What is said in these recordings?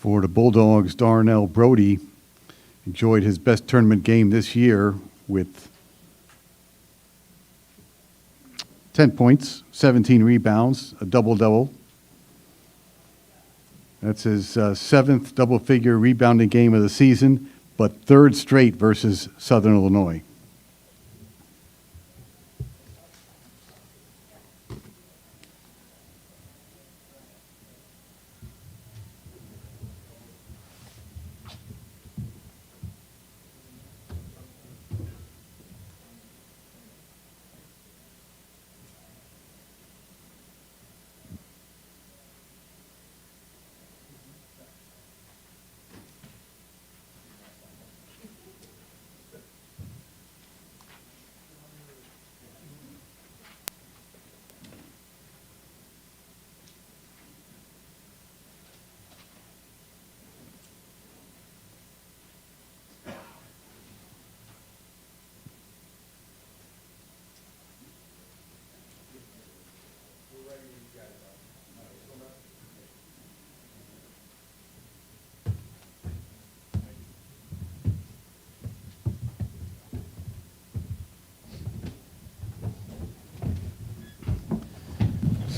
For the Bulldogs, Darnell Brody enjoyed his best tournament game this year with 10 points, 17 rebounds, a double-double. That's his seventh double-figure rebounding game of the season, but third straight versus Southern Illinois.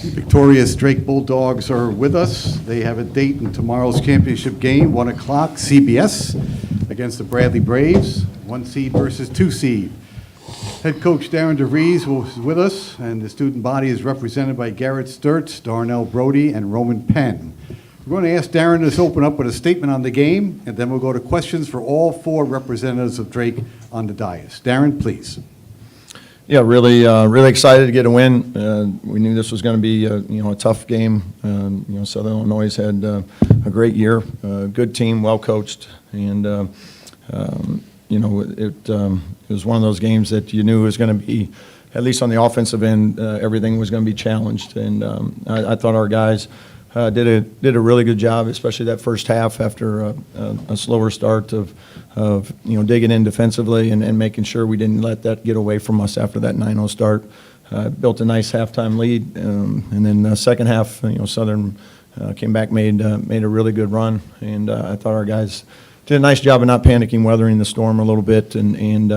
The victorious Drake Bulldogs are with us. They have a date in tomorrow's championship game, 1 o'clock, CBS, against the Bradley Braves, 1 seed versus 2 seed. Head coach Darren DeVries was with us, and the student body is represented by Garrett Sturts, Darnell Brody, and Roman Penn. We're going to ask Darren to open up with a statement on the game, and then we'll go to questions for all 4 representatives of Drake on the dais. Darren, please. Yeah, really excited to get a win. We knew this was going to be a tough game. Southern Illinois had a great year, good team, well coached, and it was one of those games that you knew was going to be, at least on the offensive end, everything was going to be challenged. And I thought our guys did a really good job, especially that first half after a slower start of digging in defensively and making sure we didn't let that get away from us after that 9-0 start. Built a nice halftime lead, and then the second half, Southern came back, made a really good run, and I thought our guys did a nice job of not panicking, weathering the storm a little bit, and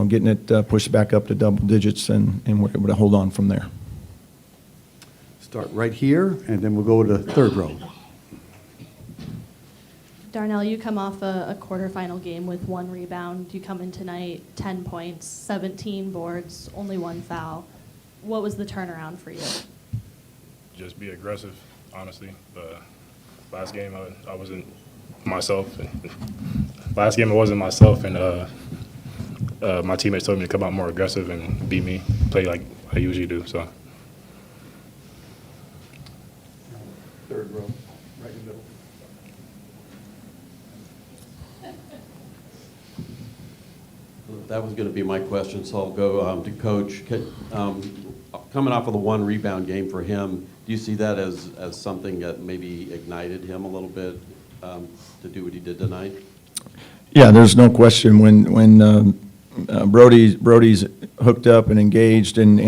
getting it pushed back up to double digits, and we're able to hold on from there. Start right here, and then we'll go to third row. Darnell, you come off a quarterfinal game with 1 rebound. You come in tonight, 10 points, 17 boards, only 1 foul. What was the turnaround for you? Just be aggressive, honestly. Last game, I wasn't myself. Last game, I wasn't myself, and my teammates told me to come out more aggressive and beat me, play like I usually do. So. Third row, right in the middle. That was going to be my question, so I'll go to Coach. Coming off of the 1 rebound game for him, do you see that as something that maybe ignited him a little bit to do what he did tonight? Yeah, there's no question when Brody's hooked up and engaged and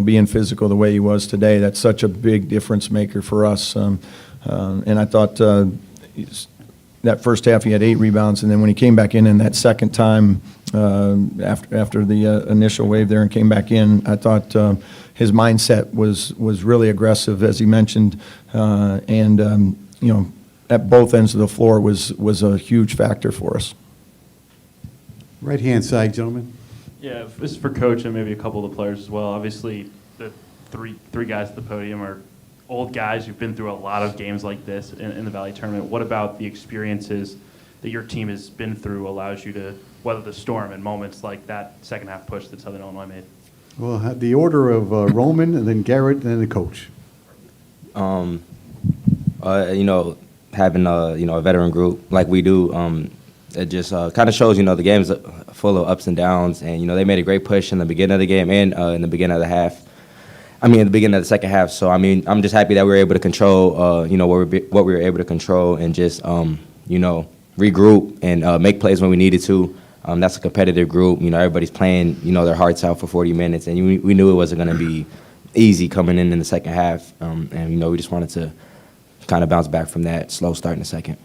being physical the way he was today, that's such a big difference maker for us. And I thought that first half he had 8 rebounds, and then when he came back in that second time after the initial wave there and came back in, I thought his mindset was really aggressive, as he mentioned, and at both ends of the floor was a huge factor for us. Right-hand side, gentlemen. Yeah, this is for Coach and maybe a couple of the players as well. Obviously, the three guys at the podium are old guys who've been through a lot of games like this in the Valley Tournament. What about the experiences that your team has been through allows you to weather the storm in moments like that second half push that Southern Illinois made? Well, the order of Roman, and then Garrett, and then the coach. Having a veteran group like we do, it just kind of shows, the game's full of ups and downs, and, they made a great push in the beginning of the game and in the beginning of the half. In the beginning of the second half. So, I'm just happy that we were able to control, what we were able to control and just, regroup and make plays when we needed to. That's a competitive group. Everybody's playing, their hearts out for 40 minutes, and we knew it wasn't going to be easy coming in the second half. And, we just wanted to kind of bounce back from that slow start in the second.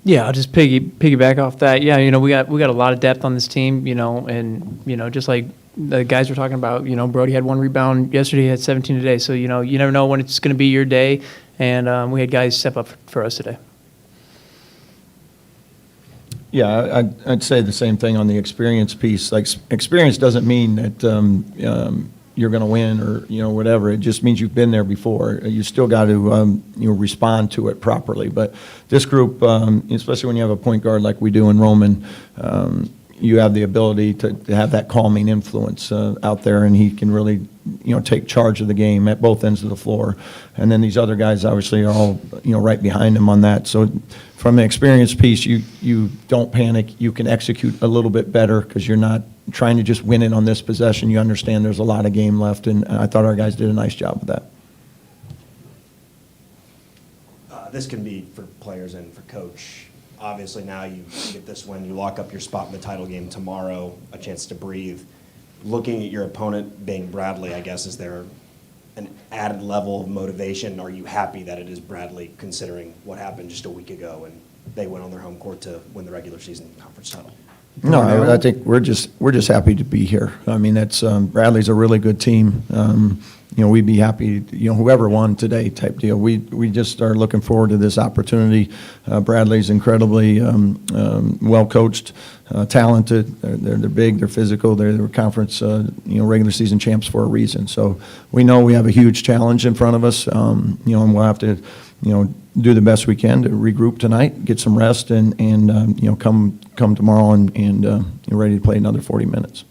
Yeah, I'll just piggyback off that. Yeah, we got a lot of depth on this team, and just like the guys were talking about, Brody had 1 rebound yesterday, he had 17 today. So, you never know when it's going to be your day, and we had guys step up for us today. Yeah, I'd say the same thing on the experience piece. Like, experience doesn't mean that you're going to win or whatever. It just means you've been there before. You still got to respond to it properly. But this group, especially when you have a point guard like we do in Roman, you have the ability to have that calming influence out there, and he can really take charge of the game at both ends of the floor. And then these other guys obviously are all right behind him on that. So from the experience piece, you don't panic. You can execute a little bit better because you're not trying to just win it on this possession. You understand there's a lot of game left, and I thought our guys did a nice job with that. This can be for players and for coach. Obviously, now you get this win, you lock up your spot in the title game tomorrow, a chance to breathe. Looking at your opponent being Bradley, I guess, is there an added level of motivation? Are you happy that it is Bradley, considering what happened just a week ago and they went on their home court to win the regular season conference title? No, I think we're just happy to be here. I mean, that's Bradley's a really good team. We'd be happy, whoever won today type deal. We just are looking forward to this opportunity. Bradley's incredibly well coached, talented. They're big, they're physical. They're conference regular season champs for a reason. So we know we have a huge challenge in front of us. And we'll have to do the best we can to regroup tonight, get some rest, and come tomorrow and you're ready to play another 40 minutes.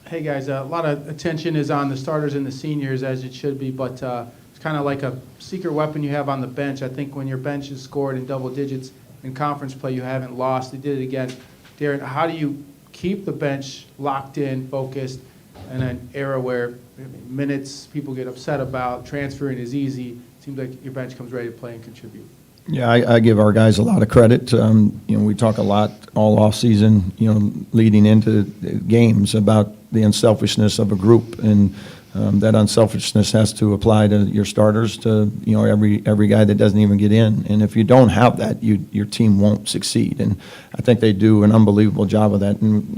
Hey guys, a lot of attention is on the starters and the seniors, as it should be, but it's kind of like a secret weapon you have on the bench. I think when your bench is scored in double digits in conference play, you haven't lost. They did it again. Darren, how do you keep the bench locked in, focused, in an era where minutes people get upset about, transferring is easy? It seems like your bench comes ready to play and contribute. Yeah, I give our guys a lot of credit. We talk a lot all off season, leading into games about the unselfishness of a group, and that unselfishness has to apply to your starters, to every guy that doesn't even get in. And if you don't have that, your team won't succeed. And I think they do an unbelievable job of that. And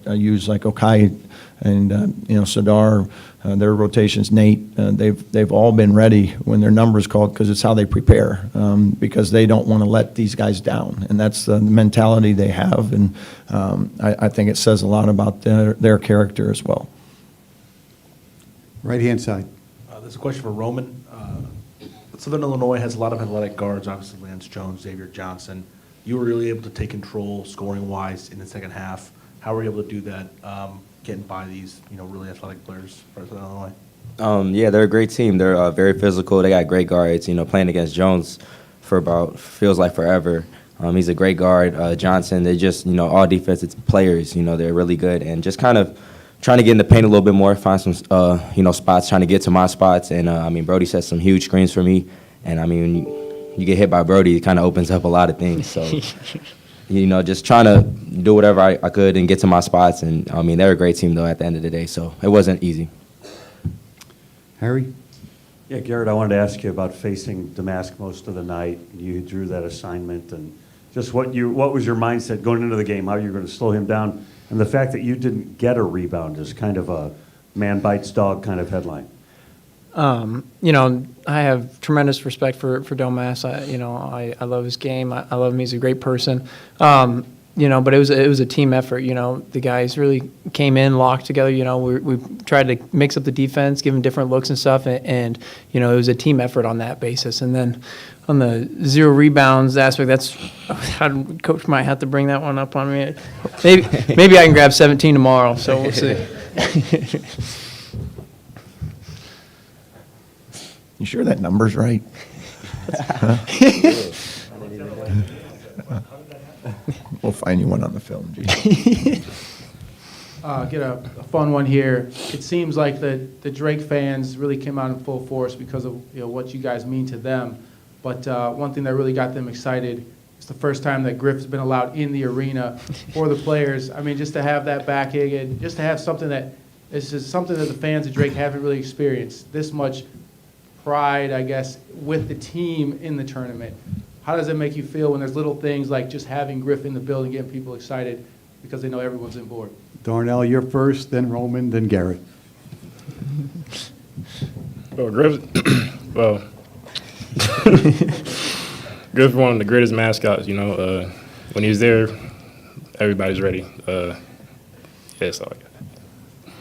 I use like Okai and Sadar, their rotations, Nate. They've all been ready when their number is called, because it's how they prepare, because they don't want to let these guys down, and that's the mentality they have. And I think it says a lot about their character as well. Right-hand side. This is a question for Roman. Southern Illinois has a lot of athletic guards, obviously Lance Jones, Xavier Johnson. You were really able to take control scoring-wise in the second half. How were you able to do that, getting by these really athletic players for Southern Illinois? Yeah, they're a great team. They're very physical. They got great guards. Playing against Jones for about feels like forever. He's a great guard. Johnson, they're just all defensive players. They're really good, and just kind of trying to get in the paint a little bit more, find some spots, trying to get to my spots. And Brody set some huge screens for me. And when you get hit by Brody, it kind of opens up a lot of things. So just trying to do whatever I could and get to my spots. And they're a great team though at the end of the day. So it wasn't easy. Harry? Yeah, Garrett, I wanted to ask you about facing Damask most of the night. You drew that assignment, and just what was your mindset going into the game, how you were going to slow him down, and the fact that you didn't get a rebound is kind of a man bites dog kind of headline. I have tremendous respect for Domas. I love his game. I love him. He's a great person. But it was a team effort. The guys really came in, locked together. We tried to mix up the defense, give them different looks and stuff, and it was a team effort on that basis. And then on the 0 rebounds aspect, Coach might have to bring that one up on me. Maybe I can grab 17 tomorrow. So we'll see. You sure that number's right? We'll find you one on the film, Gene. Get a fun one here. It seems like the Drake fans really came out in full force because of what you guys mean to them. But one thing that really got them excited is the first time that Griff has been allowed in the arena for the players. Just to have that backing and just to have something that It's just something that the fans of Drake haven't really experienced. This much pride, I guess, with the team in the tournament. How does it make you feel when there's little things like just having Griff in the building, getting people excited because they know everyone's on board? Darnell, you're first, then Roman, then Garrett. Well, Griff, well, Griff one of the greatest mascots. You know, when he's there, everybody's ready. That's all I got.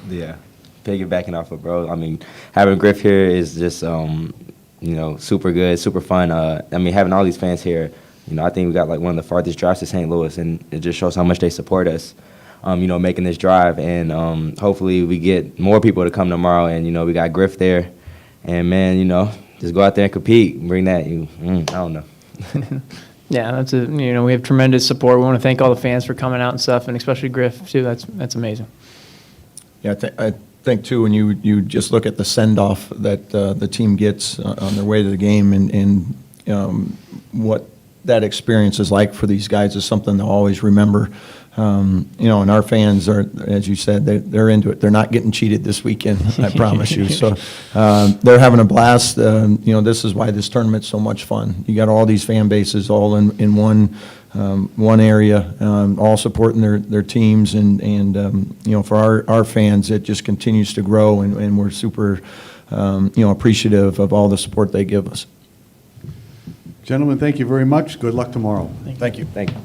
Yeah, piggybacking off of bro. I mean, having Griff here is just super good, super fun. I mean, having all these fans here, I think we got like one of the farthest drives to St. Louis, and it just shows how much they support us. Making this drive, and hopefully we get more people to come tomorrow. And we got Griff there, and man, just go out there and compete, bring that. I don't know. Yeah, that's we have tremendous support. We want to thank all the fans for coming out and stuff, and especially Griff too. That's amazing. Yeah, I think too, when you just look at the send-off that the team gets on their way to the game, and what that experience is like for these guys is something they'll always remember. And our fans are, as you said, they're into it. They're not getting cheated this weekend, I promise you. So they're having a blast. This is why this tournament's so much fun. You got all these fan bases all in one area, all supporting their teams, and for our fans, it just continues to grow, and we're super appreciative of all the support they give us. Gentlemen, thank you very much. Good luck tomorrow. Thank you. Thank you.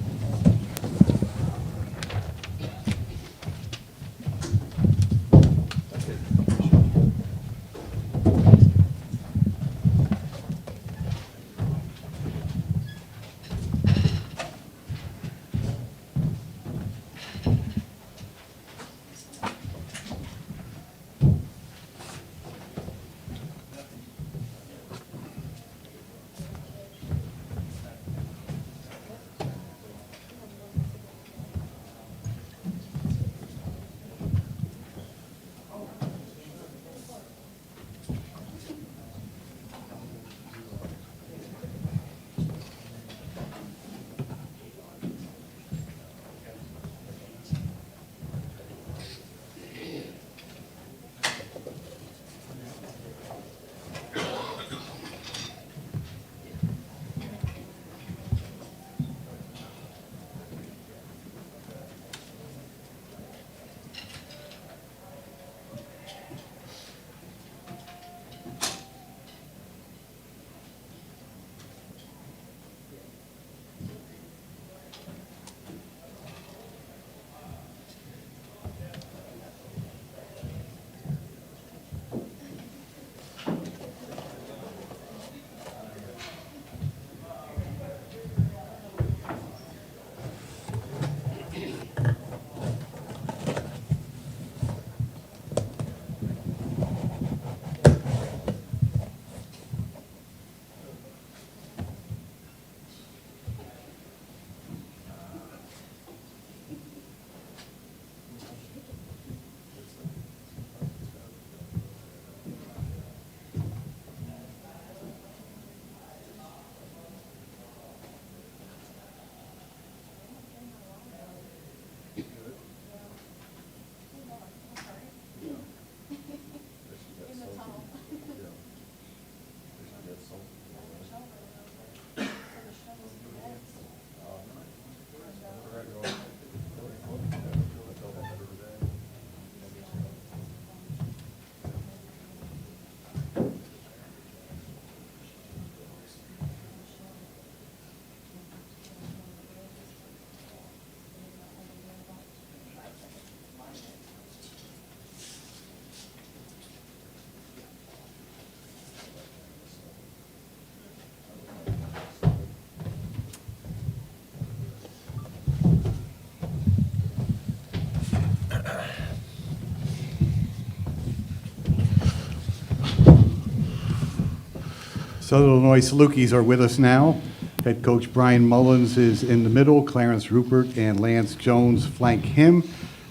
Southern Illinois Salukis are with us now. Head coach Brian Mullins is in the middle. Clarence Rupert and Lance Jones flank him.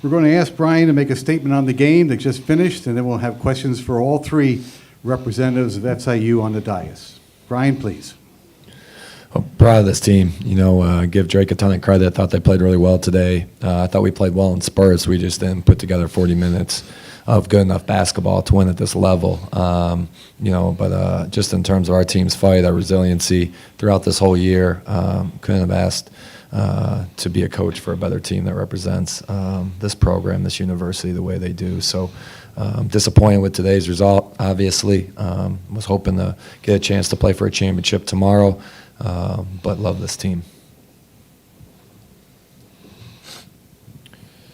We're going to ask Brian to make a statement on the game that just finished, and then we'll have questions for all three representatives of FSIU on the dais. Brian, please. Well, proud of this team. Give Drake a ton of credit. I thought they played really well today. I thought we played well in spurts. We just didn't put together 40 minutes. of good enough basketball to win at this level. But just in terms of our team's fight, our resiliency throughout this whole year, couldn't have asked to be a coach for a better team that represents this program, this university, the way they do. So disappointed with today's result, obviously. Was hoping to get a chance to play for a championship tomorrow, but love this team.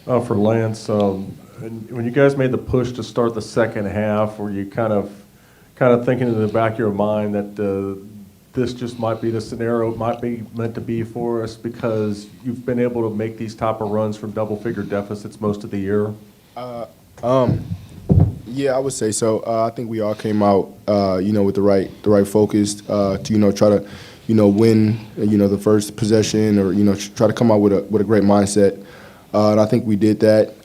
For Lance, when you guys made the push to start the second half, were you kind of thinking in the back of your mind that this just might be the scenario it might be meant to be for us because you've been able to make these type of runs from double-figure deficits most of the year? Yeah, I would say so. I think we all came out, with the right focus to, try to, win, the first possession or, try to come out with a great mindset. And I think we did that.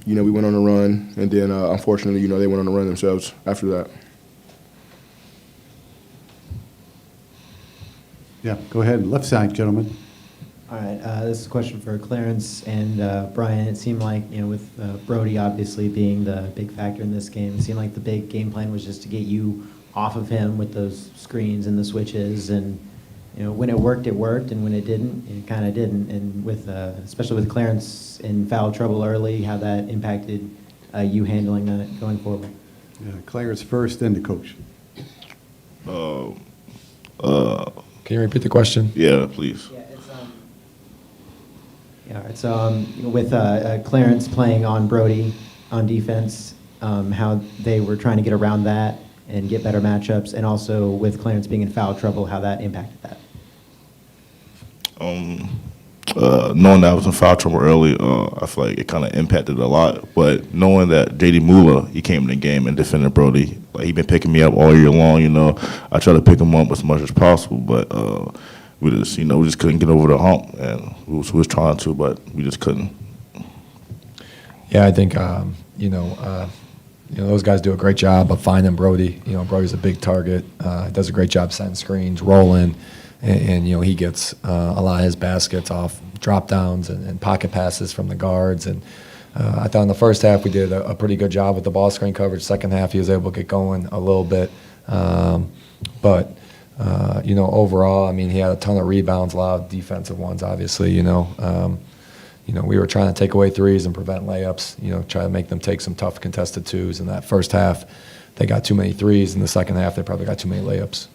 We went on a run, and then unfortunately, they went on a run themselves after that. Yeah, go ahead. Left side, gentlemen. All right, this is a question for Clarence and Brian. It seemed like, with Brody obviously being the big factor in this game, it seemed like the big game plan was just to get you off of him with those screens and the switches. And, when it worked, and when it didn't, it kind of didn't. And with, especially with Clarence in foul trouble early, how that impacted you handling that going forward. Yeah, Clarence first, then the coach. Can you repeat the question? Yeah, please. Yeah, it's with Clarence playing on Brody on defense, how they were trying to get around that and get better matchups, and also with Clarence being in foul trouble, how that impacted that. Knowing that I was in foul trouble early, I feel like it kind of impacted a lot. But knowing that J.D. Mula, he came in the game and defended Brody, like he been picking me up all year long. I try to pick him up as much as possible, but we just couldn't get over the hump, and we was trying to, but we just couldn't. Yeah, I think those guys do a great job of finding Brody. Brody's a big target. Does a great job setting screens, rolling, and he gets a lot of his baskets off drop downs and pocket passes from the guards. And I thought in the first half we did a pretty good job with the ball screen coverage. Second half he was able to get going a little bit, but overall, he had a ton of rebounds, a lot of defensive ones. Obviously, we were trying to take away threes and prevent layups. Try to make them take some tough contested twos. In that first half, they got too many threes. In the second half, they probably got too many layups.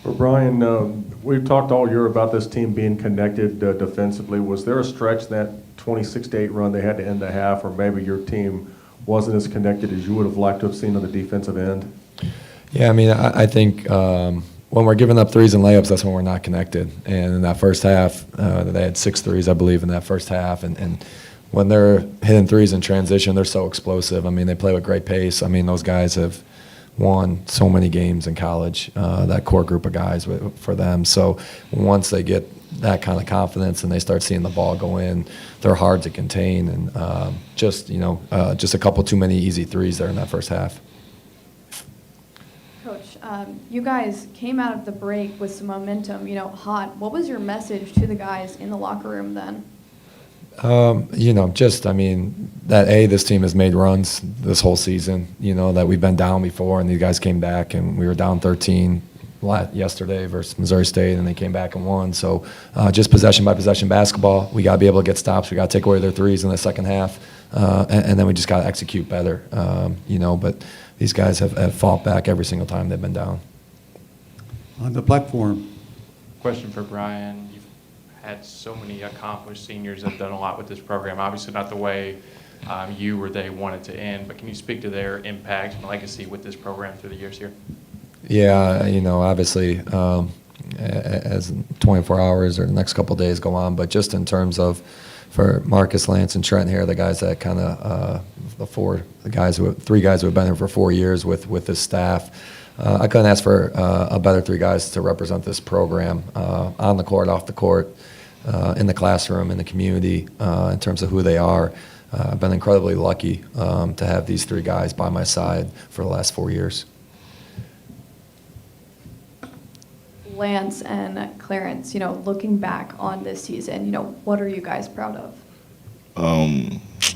For Brian, we've talked all year about this team being connected defensively. Was there a stretch that 26-8 run they had to end the half, or maybe your team wasn't as connected as you would have liked to have seen on the defensive end? Yeah, I think when we're giving up threes and layups, that's when we're not connected. And in that first half, they had 6 threes, I believe, in that first half. And when they're hitting threes in transition, they're so explosive. They play with great pace. Those guys have won so many games in college, that core group of guys for them. So once they get that kind of confidence and they start seeing the ball go in, they're hard to contain. And just a couple too many easy threes there in that first half. Coach, you guys came out of the break with some momentum, hot. What was your message to the guys in the locker room then? This team has made runs this whole season, that we've been down before, and these guys came back, and we were down 13 yesterday versus Missouri State, and they came back and won. So just possession by possession basketball. We got to be able to get stops. We got to take away their threes in the second half, and then we just got to execute better, But these guys have fought back every single time they've been down. On the platform. Question for Brian. You've had so many accomplished seniors that have done a lot with this program. Obviously not the way you or they want it to end, but can you speak to their impact and legacy with this program through the years here? Yeah, obviously, as 24 hours or the next couple of days go on, but just in terms of for Marcus, Lance, and Trent here, the guys that kind of three guys who have been here for 4 years with this staff. I couldn't ask for a better 3 guys to represent this program on the court, off the court, in the classroom, in the community, in terms of who they are. I've been incredibly lucky to have these 3 guys by my side for the last 4 years. Lance and Clarence, looking back on this season, what are you guys proud of?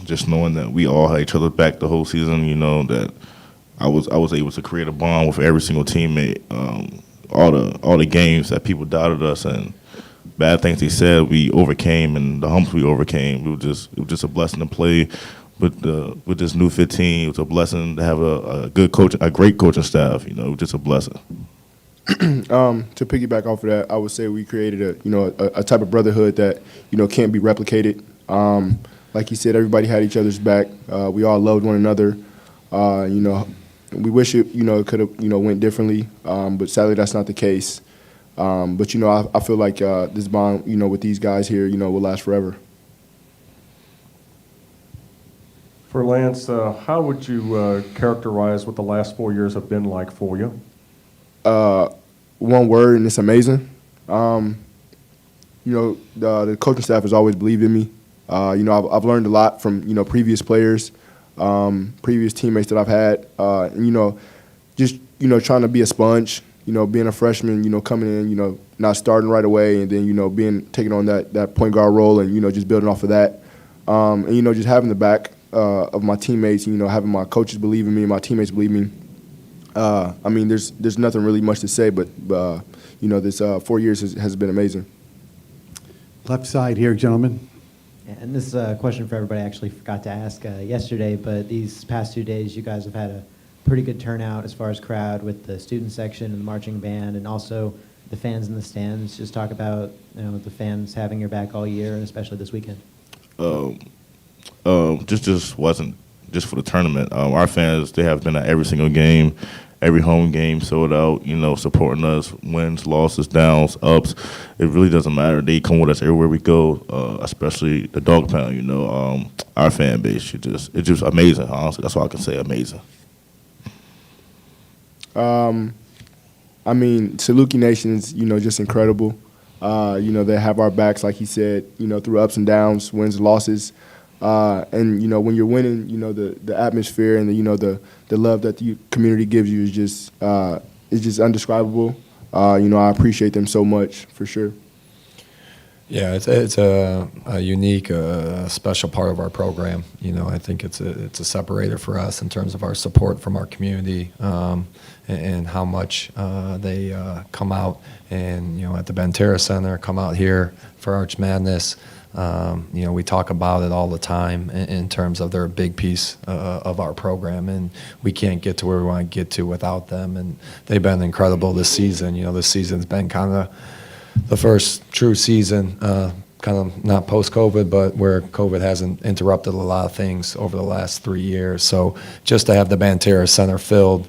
just knowing that we all had each other back the whole season, you know, that I was able to create a bond with every single teammate. All the games that people doubted us and bad things they said, we overcame, and the humps we overcame. It was just a blessing to play with this new 15. It was a blessing to have a good coach, a great coaching staff. You know, it was just a blessing. To piggyback off of that, I would say we created a type of brotherhood that, you know, can't be replicated. Like you said, everybody had each other's back. We all loved one another. You know, we wish it, you know, it could have, you know, went differently, but sadly that's not the case. But, you know, I feel like this bond, you know, with these guys here, you know, will last forever. For Lance, how would you characterize what the last 4 years have been like for you? One word, and it's amazing. You know, the coaching staff has always believed in me. You know, I've learned a lot from, you know, previous players, previous teammates that I've had. And, you know, just, you know, trying to be a sponge, you know, being a freshman, you know, coming in, you know, not starting right away, and then, you know, taking on that point guard role and, you know, just building off of that. And, you know, just having the back of my teammates, you know, having my coaches believe in me, my teammates believe in me. I mean, there's nothing really much to say, but, you know, this 4 years has been amazing. Left side here, gentlemen. And this is a question for everybody I actually forgot to ask yesterday, but these past 2 days you guys have had a pretty good turnout as far as crowd with the student section and the marching band and also the fans in the stands. Just talk about, you know, the fans having your back all year and especially this weekend. Just wasn't just for the tournament. Our fans, they have been at every single game, every home game sold out, you know, supporting us, wins, losses, downs, ups. It really doesn't matter. They come with us everywhere we go, especially the Dog Pound, you know. Our fan base, it's just amazing, honestly. That's all I can say, amazing. I mean, Saluki Nation's, you know, just incredible. You know, they have our backs, like he said, you know, through ups and downs, wins, losses. And, you know, when you're winning, you know, the atmosphere and, you know, the love that the community gives you is just indescribable. You know, I appreciate them so much, for sure. Yeah, it's a unique, special part of our program. You know, I think it's a separator for us in terms of our support from our community and how much they come out and, you know, at the Banterra Center, come out here for Arch Madness. You know, we talk about it all the time in terms of they're a big piece of our program, and we can't get to where we want to get to without them. And they've been incredible this season. You know, this season's been kind of the first true season, kind of not post-COVID, but where COVID hasn't interrupted a lot of things over the last 3 years. So just to have the Banterra Center filled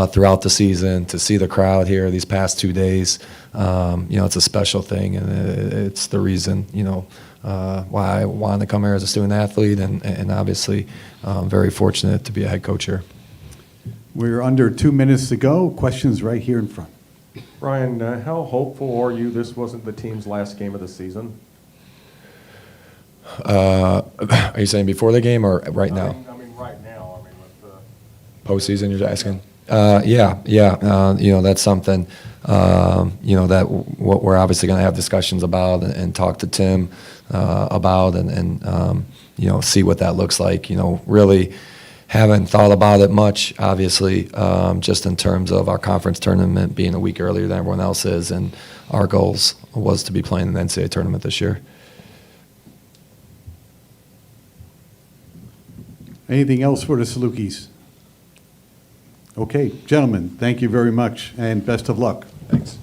throughout the season, to see the crowd here these past 2 days, you know, it's a special thing, and it's the reason, you know, why I wanted to come here as a student athlete, and obviously very fortunate to be a head coach here. We're under 2 minutes to go. Questions right here in front. Brian, how hopeful are you this wasn't the team's last game of the season? Are you saying before the game or right now? I mean, right now. I mean, with the Postseason, you're asking? Yeah. You know, that's something, you know, that what we're obviously going to have discussions about and talk to Tim about and you know, see what that looks like. You know, really haven't thought about it much, obviously, just in terms of our conference tournament being a week earlier than everyone else is, and our goals was to be playing in the NCAA tournament this year. Anything else for the Salukis? Okay, gentlemen, thank you very much, and best of luck. Thanks.